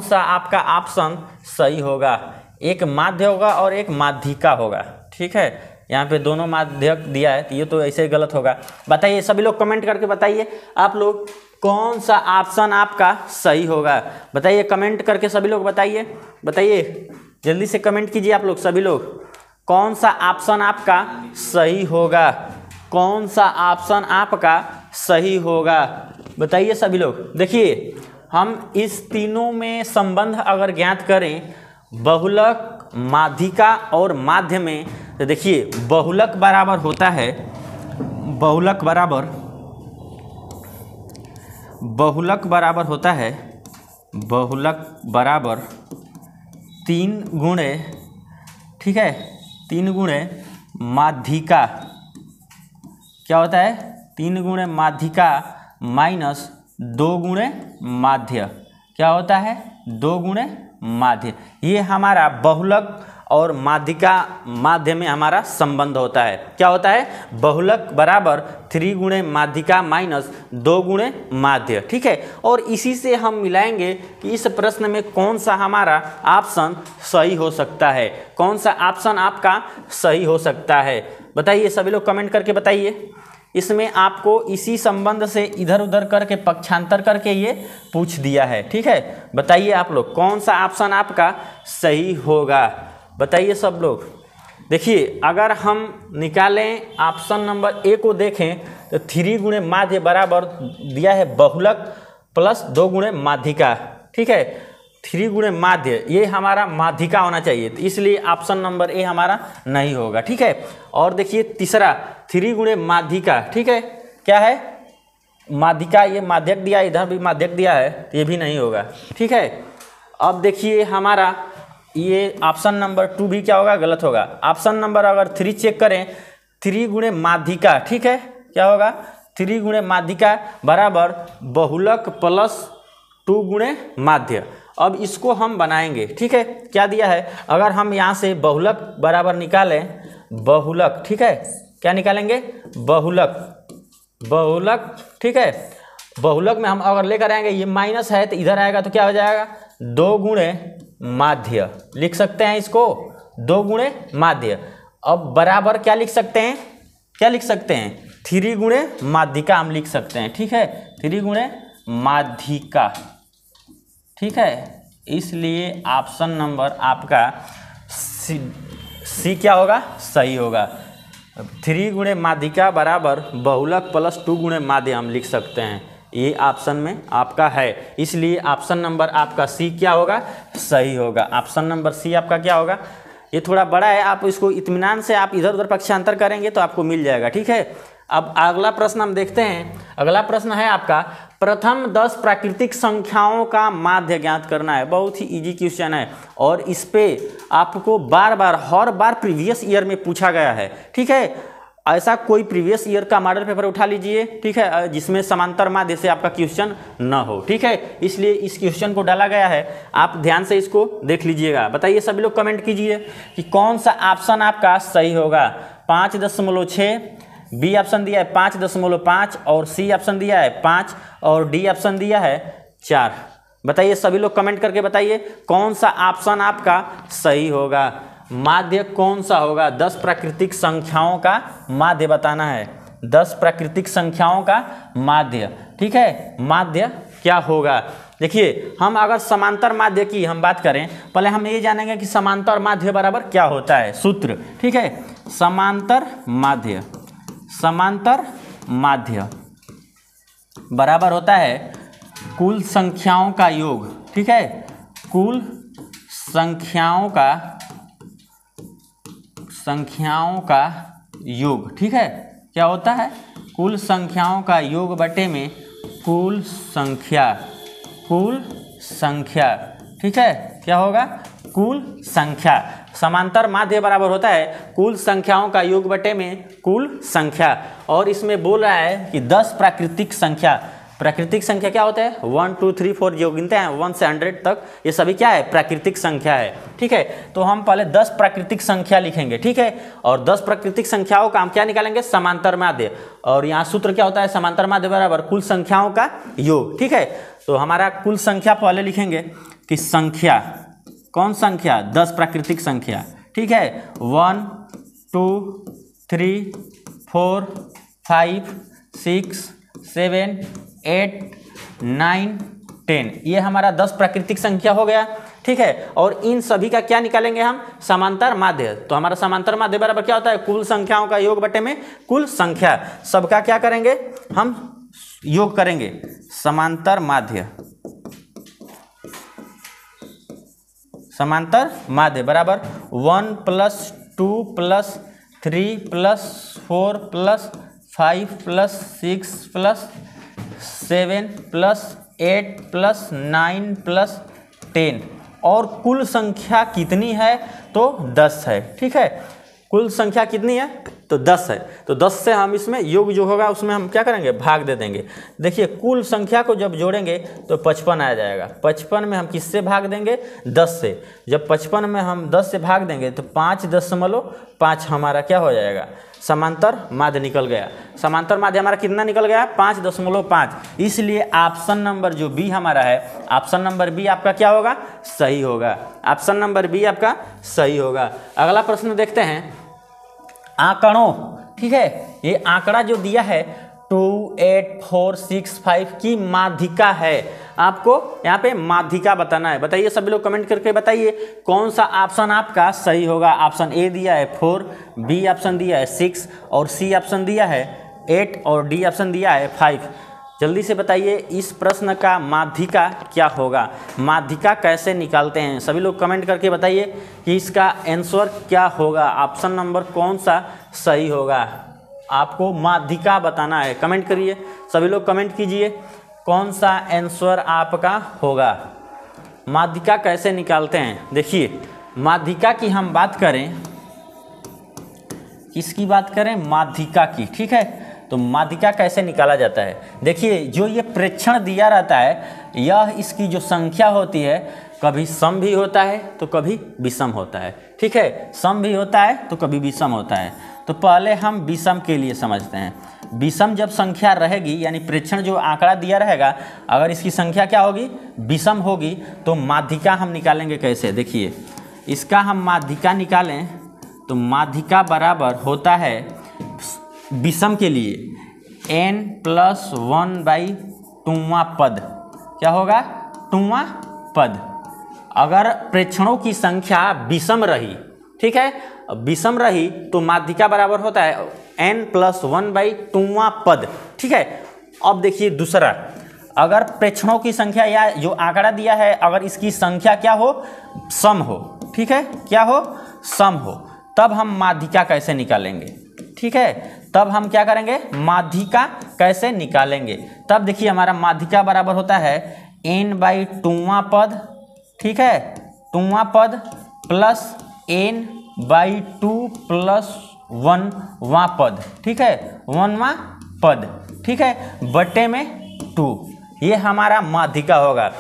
A: सा आपका ऑप्शन सही होगा। एक माध्य होगा और एक माध्यिका होगा, ठीक है। यहाँ पे दोनों माध्यक दिया है तो ये तो ऐसे गलत होगा। बताइए सभी लोग कमेंट करके बताइए आप लोग कौन सा ऑप्शन आपका सही होगा। बताइए कमेंट करके सभी लोग बताइए, जल्दी से कमेंट कीजिए आप लोग सभी लोग, कौन सा ऑप्शन आपका सही होगा, कौन सा ऑप्शन आपका सही होगा। बताइए सभी लोग। देखिए हम इस तीनों में संबंध अगर ज्ञात करें बहुलक, माध्यिका और माध्य में, तो देखिए बहुलक बराबर होता है, बहुलक बराबर 3 गुणे, ठीक है, 3 गुणे माध्यिका। क्या होता है? 3 गुणे माध्यिका माइनस 2 गुणे माध्य। क्या होता है? 2 गुणे माध्य। ये हमारा बहुलक और माध्यिका माध्य में हमारा संबंध होता है। क्या होता है? बहुलक बराबर 3 गुणे माध्यिका माइनस 2 गुणे माध्य, ठीक है। और इसी से हम मिलाएंगे कि इस प्रश्न में कौन सा हमारा ऑप्शन सही हो सकता है, कौन सा ऑप्शन आपका सही हो सकता है। बताइए सभी लोग कमेंट करके बताइए। इसमें आपको इसी संबंध से इधर उधर करके पक्षांतर करके ये पूछ दिया है, ठीक है। बताइए आप लोग कौन सा ऑप्शन आपका सही होगा। बताइए सब लोग। देखिए अगर हम निकालें ऑप्शन नंबर ए को देखें तो 3 गुणे माध्य बराबर दिया है बहुलक प्लस 2 गुणे माध्यिका, ठीक है। 3 गुणे माध्य ये हमारा माध्यिका होना चाहिए, तो इसलिए ऑप्शन नंबर ए हमारा नहीं होगा, ठीक है। और देखिए तीसरा 3 गुणे माध्यिका, ठीक है, क्या है? माध्यिका, ये माध्यक दिया है, इधर भी माध्यक दिया है, तो ये भी नहीं होगा, ठीक है। अब देखिए हमारा ये ऑप्शन नंबर 2 भी क्या होगा? गलत होगा। ऑप्शन नंबर अगर 3 चेक करें, 3 गुणे माध्यिका, ठीक है, क्या होगा? 3 गुणे माध्यिका बराबर बहुलक प्लस 2 गुणे माध्य। अब इसको हम बनाएंगे, ठीक है। क्या दिया है? अगर हम यहाँ से बहुलक बराबर निकालें, बहुलक, ठीक है, क्या निकालेंगे? बहुलक, ठीक है। बहुलक में हम अगर लेकर आएंगे, ये माइनस है तो इधर आएगा तो क्या हो जाएगा? 2 गुणे माध्य लिख सकते हैं इसको, 2 गुणे माध्य। अब बराबर क्या लिख सकते हैं? 3 गुणे माध्यिका हम लिख सकते हैं, ठीक है, 3 गुणे माध्यिका, ठीक है। इसलिए ऑप्शन नंबर आपका सी क्या होगा? सही होगा। 3 गुणे माध्यिका बराबर बहुलक प्लस 2 गुणे माध्य हम लिख सकते हैं, ये ऑप्शन में आपका है। इसलिए ऑप्शन नंबर आपका सी क्या होगा? सही होगा। ऑप्शन नंबर सी आपका क्या होगा? ये थोड़ा बड़ा है, आप इसको इत्मीनान से आप इधर उधर पक्षांतर करेंगे तो आपको मिल जाएगा, ठीक है। अब अगला प्रश्न हम देखते हैं। अगला प्रश्न है आपका प्रथम 10 प्राकृतिक संख्याओं का माध्य ज्ञात करना है। बहुत ही इजी क्वेश्चन है और इस पे आपको हर बार प्रीवियस ईयर में पूछा गया है, ठीक है। ऐसा कोई प्रीवियस ईयर का मॉडल पेपर उठा लीजिए, ठीक है, जिसमें समांतर माध्य से आपका क्वेश्चन न हो, ठीक है। इसलिए इस क्वेश्चन को डाला गया है, आप ध्यान से इसको देख लीजिएगा। बताइए सभी लोग कमेंट कीजिए कि कौन सा ऑप्शन आपका सही होगा। 5.6, बी ऑप्शन दिया है 5.5 और सी ऑप्शन दिया है 5 और डी ऑप्शन दिया है 4। बताइए सभी लोग कमेंट करके बताइए कौन सा ऑप्शन आपका सही होगा। माध्य कौन सा होगा? 10 प्राकृतिक संख्याओं का माध्य बताना है, 10 प्राकृतिक संख्याओं का माध्य, ठीक है। माध्य क्या होगा? देखिए हम अगर समांतर माध्य की हम बात करें, पहले हम ये जानेंगे कि समांतर माध्य बराबर क्या होता है, सूत्र, ठीक है। समांतर माध्य बराबर होता है कुल संख्याओं का योग, ठीक है, कुल संख्याओं का योग, ठीक है। क्या होता है? कुल संख्याओं का योग बटे में कुल संख्या, कुल संख्या, ठीक है, क्या होगा, कुल संख्या। समांतर माध्य बराबर होता है कुल संख्याओं का योग बटे में कुल संख्या। और इसमें बोल रहा है कि 10 प्राकृतिक संख्या, प्राकृतिक संख्या क्या होता है, 1 2 3 4 जो गिनते हैं 1 से 100 तक, ये सभी क्या है, प्राकृतिक संख्या है, ठीक है। तो हम पहले 10 प्राकृतिक संख्या लिखेंगे, ठीक है, और 10 प्राकृतिक संख्याओं का हम क्या निकालेंगे, समांतर माध्य। और यहाँ सूत्र क्या होता है, समांतर माध्य बराबर कुल संख्याओं का योग, ठीक है। तो हमारा कुल संख्या पहले लिखेंगे कि संख्या, कौन संख्या, 10 प्राकृतिक संख्या, ठीक है, 1 2 3 4 5 6 7 8 9 10, ये हमारा 10 प्राकृतिक संख्या हो गया, ठीक है। और इन सभी का क्या निकालेंगे हम, समांतर माध्य। तो हमारा समांतर माध्य बराबर क्या होता है, कुल संख्याओं का योग बटे में कुल संख्या। सबका क्या करेंगे, हम योग करेंगे, समांतर माध्य, समांतर माध्य बराबर 1 + 2 + 3 + 4 + 5 + 6 + 7 + 8 + 9 + 10। और कुल संख्या कितनी है, तो 10 है, ठीक है। कुल संख्या कितनी है, तो 10 है। तो 10 से हम इसमें योग जो होगा उसमें हम क्या करेंगे, भाग दे देंगे। देखिए कुल संख्या को जब जोड़ेंगे तो 55 आ जाएगा। 55 में हम किससे भाग देंगे, 10 से। जब 55 में हम 10 से भाग देंगे तो 5.5 हमारा क्या हो जाएगा, समांतर माध्य निकल गया। समांतर माध्य हमारा कितना निकल गया, 5.5। इसलिए ऑप्शन नंबर जो बी हमारा है, ऑप्शन नंबर बी आपका क्या होगा, सही होगा। ऑप्शन नंबर बी आपका सही होगा। अगला प्रश्न देखते हैं, आंकड़ों, ठीक है, ये आंकड़ा जो दिया है 2 8 4 6 5 की माध्यिका है। आपको यहाँ पे माध्यिका बताना है। बताइए सभी लोग कमेंट करके बताइए कौन सा ऑप्शन आपका सही होगा। ऑप्शन ए दिया है 4, बी ऑप्शन दिया है 6 और सी ऑप्शन दिया है 8 और डी ऑप्शन दिया है 5। जल्दी से बताइए इस प्रश्न का माध्यिका क्या होगा, माध्यिका कैसे निकालते हैं। सभी लोग कमेंट करके बताइए कि इसका आंसर क्या होगा, ऑप्शन नंबर कौन सा सही होगा। आपको माध्यिका बताना है, कमेंट करिए, सभी लोग कमेंट कीजिए कौन सा आंसर आपका होगा। माध्यिका कैसे निकालते हैं, देखिए माध्यिका की हम बात करें, किसकी बात करें, माध्यिका की, ठीक है। तो माध्यिका कैसे निकाला जाता है, देखिए जो ये प्रेक्षण दिया रहता है, यह इसकी जो संख्या होती है कभी सम भी होता है तो कभी विषम होता है, ठीक है। सम भी होता है तो कभी विषम होता है। तो पहले हम विषम के लिए समझते हैं। विषम जब संख्या रहेगी, यानी प्रेक्षण जो आंकड़ा दिया रहेगा, अगर इसकी संख्या क्या होगी, विषम होगी, तो माध्यिका हम निकालेंगे कैसे। देखिए इसका हम माध्यिका निकालें तो माध्यिका बराबर होता है विषम के लिए n+1/2वां पद, क्या होगा, 2वां पद। अगर प्रेक्षणों की संख्या विषम रही, ठीक है, विषम रही तो माध्यिका बराबर होता है n+1/2वां पद, ठीक है। अब देखिए दूसरा, अगर प्रेक्षणों की संख्या या जो आंकड़ा दिया है अगर इसकी संख्या क्या हो, सम हो, ठीक है, क्या हो, सम हो, तब हम माध्यिका कैसे निकालेंगे, ठीक है। तब हम क्या करेंगे, माध्यिका कैसे निकालेंगे। तब देखिए हमारा माध्यिका बराबर होता है n/2वां पद, ठीक है, 2वां पद प्लस n/2 + 1वां पद, ठीक है, 1वां पद, ठीक है, बटे में 2। ये हमारा माध्यिका होगा।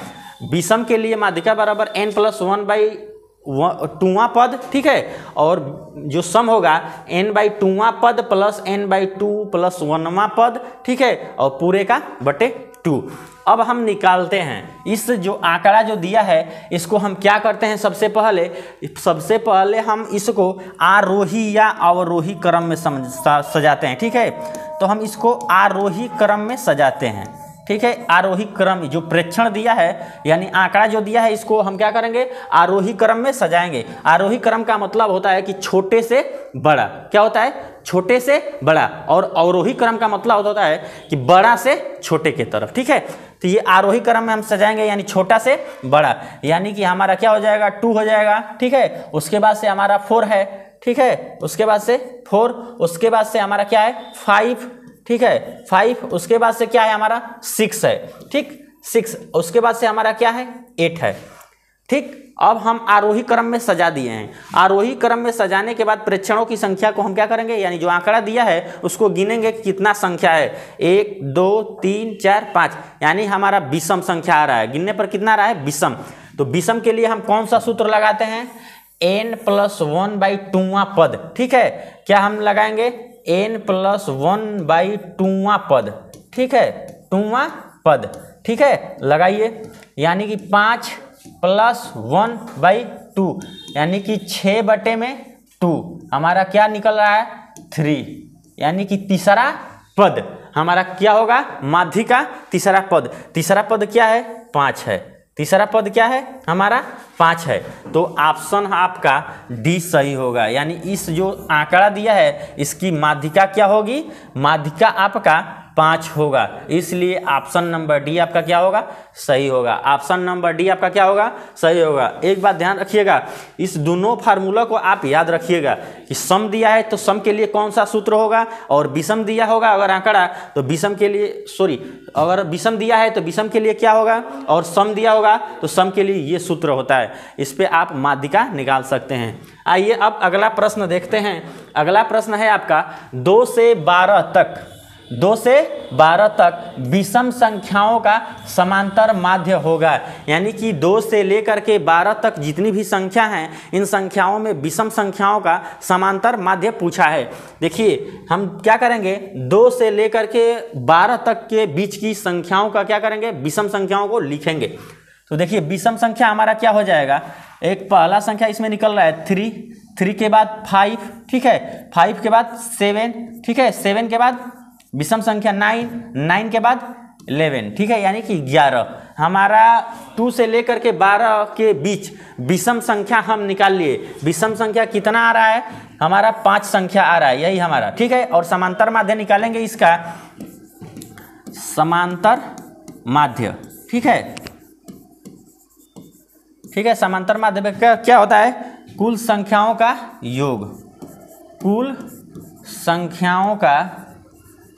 A: विषम के लिए माध्यिका बराबर n+1/2वां पद, ठीक है, और जो सम होगा n/2वां पद प्लस n/2 + 1वां पद, ठीक है, और पूरे का बटे 2। अब हम निकालते हैं इस जो आंकड़ा जो दिया है, इसको हम क्या करते हैं, सबसे पहले हम इसको आरोही या अवरोही क्रम में सजाते हैं, ठीक है। तो हम इसको आरोही क्रम में सजाते हैं, ठीक है। आरोही क्रम, जो प्रेक्षण दिया है यानी आंकड़ा जो दिया है, इसको हम क्या करेंगे, आरोही क्रम में सजाएंगे। आरोही क्रम का मतलब होता है कि छोटे से बड़ा, क्या होता है, छोटे से बड़ा, और अवरोही क्रम का मतलब होता है कि बड़ा से छोटे की तरफ, ठीक है। तो ये आरोही क्रम में हम सजाएंगे, यानी छोटा से बड़ा, यानी कि हमारा क्या हो जाएगा, 2 हो जाएगा, ठीक है। उसके बाद से हमारा 4 है, ठीक है, उसके बाद से 4, उसके बाद से हमारा क्या है, 5, ठीक है, 5, उसके बाद से क्या है हमारा 6 है, ठीक, 6, उसके बाद से हमारा क्या है 8 है। ठीक, अब हम आरोही क्रम में सजा दिए हैं। आरोही क्रम में सजाने के बाद प्रेक्षणों की संख्या को हम क्या करेंगे, यानी जो आंकड़ा दिया है उसको गिनेंगे कि कितना संख्या है, 1 2 3 4 5, यानी हमारा विषम संख्या आ रहा है। गिनने पर कितना आ रहा है, विषम। तो विषम के लिए हम कौन सा सूत्र लगाते हैं, n+1/2वां पद। ठीक है, क्या हम लगाएंगे, n+1/2वां पद। ठीक है, 2वां पद। ठीक है, लगाइए, यानी कि 5 + 1/2, यानी कि 6/2 हमारा क्या निकल रहा है, 3, यानी कि तीसरा पद हमारा क्या होगा, माध्य का तीसरा पद। तीसरा पद क्या है, 5 है। तीसरा पद क्या है हमारा, 5 है। तो ऑप्शन आपका डी सही होगा, यानी इस जो आंकड़ा दिया है इसकी माध्यिका क्या होगी, माध्यिका आपका 5 होगा, इसलिए ऑप्शन नंबर डी आपका क्या होगा, सही होगा। ऑप्शन नंबर डी आपका क्या होगा, सही होगा। एक बात ध्यान रखिएगा, इस दोनों फार्मूला को आप याद रखिएगा कि सम दिया है तो सम के लिए कौन सा सूत्र होगा, और विषम दिया होगा अगर आंकड़ा तो विषम के लिए, अगर विषम दिया है तो विषम के लिए क्या होगा, और सम दिया होगा तो सम के लिए ये सूत्र होता है। इस पे आप माध्यिका निकाल सकते हैं। आइए अब अगला प्रश्न देखते हैं। अगला प्रश्न है आपका 2 से 12 तक, 2 से 12 तक विषम संख्याओं का समांतर माध्य होगा, यानी कि 2 से लेकर के 12 तक जितनी भी संख्या हैं इन संख्याओं में विषम संख्याओं का समांतर माध्य पूछा है। देखिए हम क्या करेंगे, 2 से लेकर के 12 तक के बीच की संख्याओं का क्या करेंगे, विषम संख्याओं को लिखेंगे। तो देखिए विषम संख्या हमारा क्या हो जाएगा, एक पहला संख्या इसमें निकल रहा है 3 के बाद 5, ठीक है, 5 के बाद 7, ठीक है, 7 के बाद विषम संख्या 9 के बाद 11, ठीक है, यानी कि 11। हमारा 2 से लेकर के 12 के बीच विषम संख्या हम निकाल लिए। विषम संख्या कितना आ रहा है हमारा, 5 संख्या आ रहा है, यही हमारा, ठीक है। और समांतर माध्य निकालेंगे इसका, समांतर माध्य, ठीक है, ठीक है। समांतर माध्य में क्या होता है, कुल संख्याओं का योग, कुल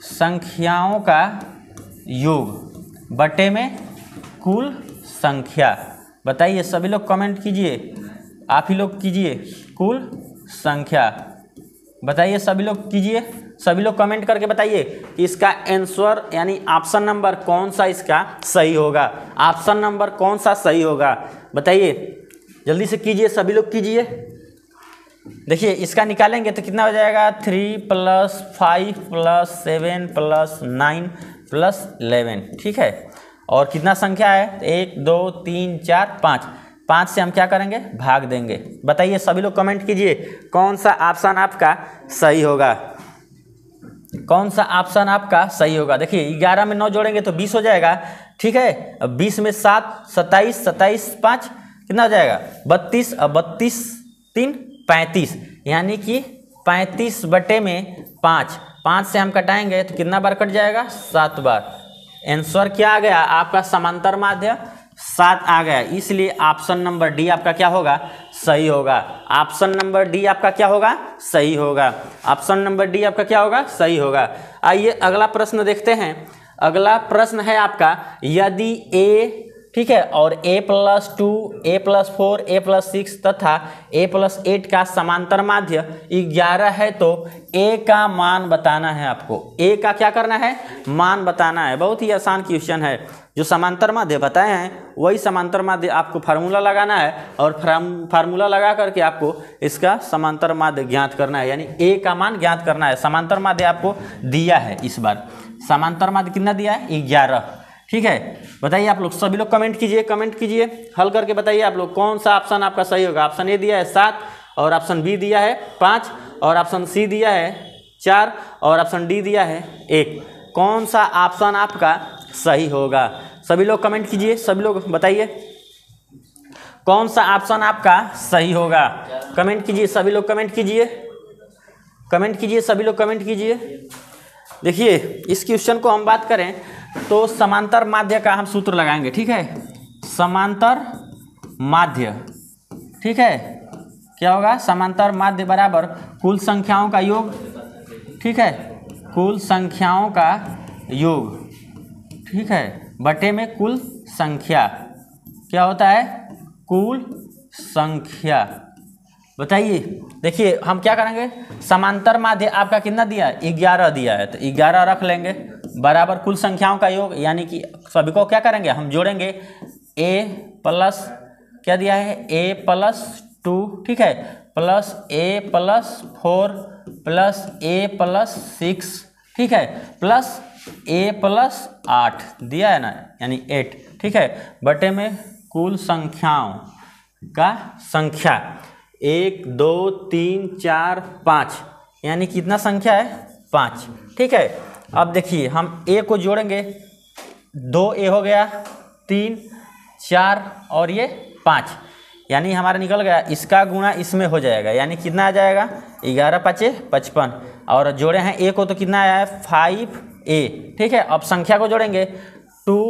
A: संख्याओं का योग बटे में कुल संख्या। बताइए सभी लोग कमेंट कीजिए, आप ही लोग कीजिए, कुल संख्या बताइए, सभी लोग कीजिए, सभी लोग कमेंट करके बताइए कि इसका आंसर यानी ऑप्शन नंबर कौन सा इसका सही होगा, ऑप्शन नंबर कौन सा सही होगा, बताइए जल्दी से कीजिए, सभी लोग कीजिए। देखिए इसका निकालेंगे तो कितना हो जाएगा, 3 + 5 + 7 + 9 + 11, ठीक है। और कितना संख्या है, 1 2 3 4 5, 5 से हम क्या करेंगे, भाग देंगे। बताइए सभी लोग कमेंट कीजिए कौन सा ऑप्शन आपका सही होगा, कौन सा ऑप्शन आपका सही होगा। देखिए 11 में 9 जोड़ेंगे तो 20 हो जाएगा, ठीक है। अब 20 में 7 27, 27 5 कितना हो जाएगा, 32, अब 32 3 35, यानी कि 35 बटे में 5, 5 से हम कटाएंगे तो कितना बार कट जाएगा, 7 बार। आंसर क्या आ गया आपका, समांतर माध्य 7 आ गया, इसलिए ऑप्शन नंबर डी आपका क्या होगा, सही होगा। ऑप्शन नंबर डी आपका क्या होगा, सही होगा। ऑप्शन नंबर डी आपका क्या होगा, सही होगा। आइए अगला प्रश्न देखते हैं। अगला प्रश्न है आपका, यदि a, ठीक है, और a+2 a+4 a+6 तथा a+8 का समांतर माध्य 11 है तो a का मान बताना है आपको। a का क्या करना है, मान बताना है। बहुत ही आसान क्वेश्चन है। जो समांतर माध्य बताए हैं वही समांतर माध्य आपको फार्मूला लगाना है, और फार्मूला लगा करके आपको इसका समांतर माध्य ज्ञात करना है, यानी a का मान ज्ञात करना है। समांतर माध्य आपको दिया है, इस बार समांतर माध्य कितना दिया है, 11, ठीक है। बताइए आप लोग, सभी लोग कमेंट कीजिए, कमेंट कीजिए, हल करके बताइए आप लोग कौन सा ऑप्शन आपका सही होगा। ऑप्शन ए दिया है 7, और ऑप्शन बी दिया है 5, और ऑप्शन सी दिया है 4, और ऑप्शन डी दिया है 1। कौन सा ऑप्शन आपका सही होगा, सभी लोग कमेंट कीजिए, सभी लोग बताइए कौन सा ऑप्शन आपका सही होगा। कमेंट कीजिए, सभी लोग कमेंट कीजिए, कमेंट कीजिए, सभी लोग कमेंट कीजिए। देखिए इस क्वेश्चन को हम बात करें तो समांतर माध्य का हम सूत्र लगाएंगे, ठीक है। समांतर माध्य, ठीक है, क्या होगा, समांतर माध्य बराबर कुल संख्याओं का योग, ठीक है, कुल संख्याओं का योग, ठीक है, बटे में कुल संख्या। क्या होता है? कुल संख्या। बताइए, देखिए हम क्या करेंगे, समांतर माध्य आपका कितना दिया है? 11 दिया है, तो 11 रख लेंगे बराबर कुल संख्याओं का योग, यानी कि सभी को क्या करेंगे, हम जोड़ेंगे। a प्लस क्या दिया है? a प्लस 2, ठीक है, plus a plus 4 plus a plus 6, ठीक है, प्लस a प्लस 8 दिया है ना, यानी 8, ठीक है, बटे में कुल संख्याओं का संख्या 1 2 3 4 5, यानी कितना संख्या है? 5, ठीक है। अब देखिए हम a को जोड़ेंगे, 2a हो गया, 3 4 और ये 5, यानी हमारा निकल गया, इसका गुणा इसमें हो जाएगा, यानी कितना आ जाएगा? 11 5 55, और जोड़े हैं a को तो कितना आया है? 5a, ठीक है। अब संख्या को जोड़ेंगे, 2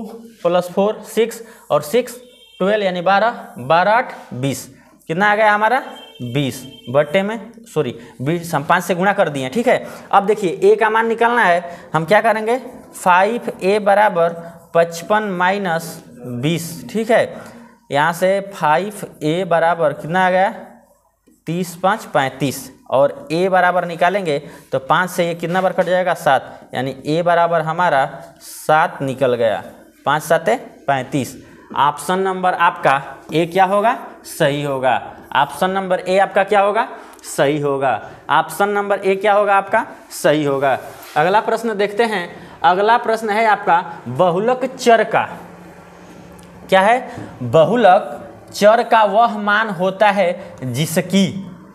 A: प्लस 4 6 और 6 12, यानी 12 12 8 20, कितना आ गया हमारा? 20 बट्टे में 20 हम 5 से गुणा कर दिए, ठीक है। अब देखिए a का मान निकालना है, हम क्या करेंगे? 5a बराबर 55 माइनस 20, ठीक है, यहाँ से 5a बराबर कितना आ गया? 30 5 35, और a बराबर निकालेंगे तो 5 से ये कितना बार कट जाएगा? 7, यानी a बराबर हमारा 7 निकल गया, 5 7 35। ऑप्शन नंबर आपका ए क्या होगा? सही होगा। ऑप्शन नंबर ए आपका क्या होगा? सही होगा। ऑप्शन नंबर ए क्या होगा आपका? सही होगा। अगला प्रश्न देखते हैं। अगला प्रश्न है आपका बहुलक चर का। क्या है? बहुलक चर का वह मान होता है जिसकी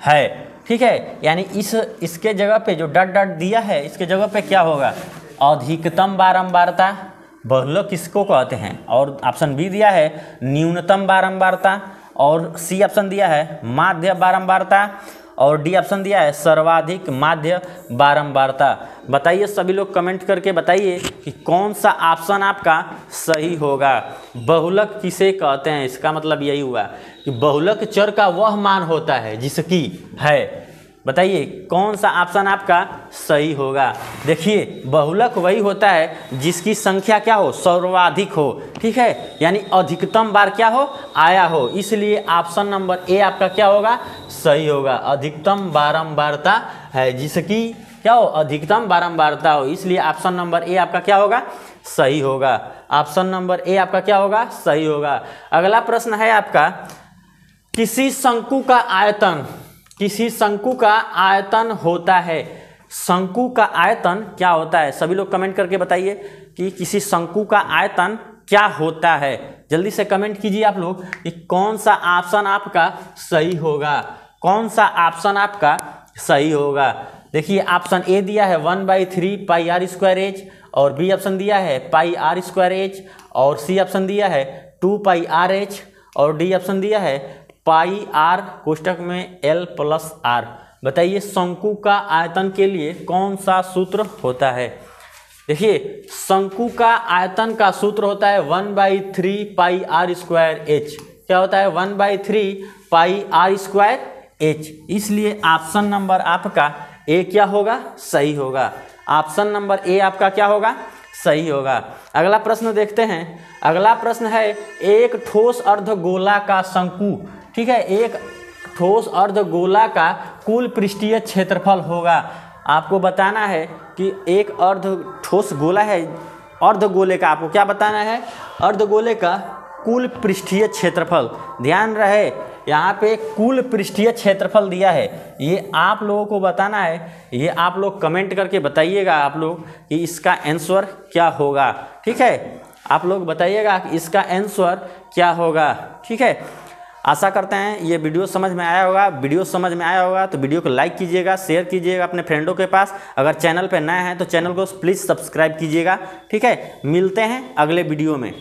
A: है, ठीक है, यानी इसके जगह पे जो डॉट डॉट दिया है, इसके जगह पे क्या होगा? अधिकतम बारंबारता। बहुलक किसको कहते हैं? और ऑप्शन बी दिया है न्यूनतम बारंबारता, और सी ऑप्शन दिया है माध्य बारंबारता, और डी ऑप्शन दिया है सर्वाधिक माध्य बारंबारता। बताइए सभी लोग कमेंट करके बताइए कि कौन सा ऑप्शन आपका सही होगा। बहुलक किसे कहते हैं? इसका मतलब यही हुआ कि बहुलक चर का वह मान होता है जिसकी है। बताइए कौन सा ऑप्शन आपका सही होगा। देखिए बहुलक वही होता है जिसकी संख्या क्या हो? सर्वाधिक हो, ठीक है, यानी अधिकतम बार क्या हो? आया हो, इसलिए ऑप्शन नंबर ए आपका क्या होगा? सही होगा। अधिकतम बारंबारता है जिसकी क्या हो? अधिकतम बारंबारता हो, इसलिए ऑप्शन नंबर ए आपका क्या होगा? सही होगा। ऑप्शन नंबर ए आपका क्या होगा? सही होगा। अगला प्रश्न है आपका किसी शंकु का आयतन, किसी शंकु का आयतन होता है। शंकु का आयतन क्या होता है? सभी लोग कमेंट करके बताइए कि किसी शंकु का आयतन क्या होता है। जल्दी से कमेंट कीजिए आप लोग कि कौन सा ऑप्शन आपका सही होगा, कौन सा ऑप्शन आपका सही होगा। देखिए ऑप्शन ए दिया है 1/3 पाई आर स्क्वायर एच, और बी ऑप्शन दिया है पाई आर स्क्वायर एच, और सी ऑप्शन दिया है 2 पाई आर एच, और डी ऑप्शन दिया है पाई आर कोष्टक में एल प्लस आर। बताइए शंकु का आयतन के लिए कौन सा सूत्र होता है? देखिए शंकु का आयतन का सूत्र होता है 1/3 पाई आर स्क्वायर एच। क्या होता है? 1/3 पाई आर स्क्वायर एच, इसलिए ऑप्शन नंबर आपका ए क्या होगा? सही होगा। ऑप्शन नंबर ए आपका क्या होगा? सही होगा। अगला प्रश्न देखते हैं। अगला प्रश्न है एक ठोस अर्धगोला का शंकु, ठीक है, एक ठोस अर्धगोला का कुल पृष्ठीय क्षेत्रफल होगा। आपको बताना है कि एक ठोस गोला है, अर्धगोले का आपको क्या बताना है? अर्धगोले का कुल पृष्ठीय क्षेत्रफल। ध्यान रहे यहाँ पे कुल पृष्ठीय क्षेत्रफल दिया है, ये आप लोगों को बताना है। ये आप लोग कमेंट करके बताइएगा आप लोग कि इसका आंसर क्या होगा, ठीक है, आप लोग बताइएगा कि इसका आंसर क्या होगा, ठीक है। आशा करते हैं ये वीडियो समझ में आया होगा। वीडियो समझ में आया होगा तो वीडियो को लाइक कीजिएगा, शेयर कीजिएगा अपने फ्रेंडों के पास। अगर चैनल पे नए हैं तो चैनल को प्लीज़ सब्सक्राइब कीजिएगा, ठीक है। मिलते हैं अगले वीडियो में।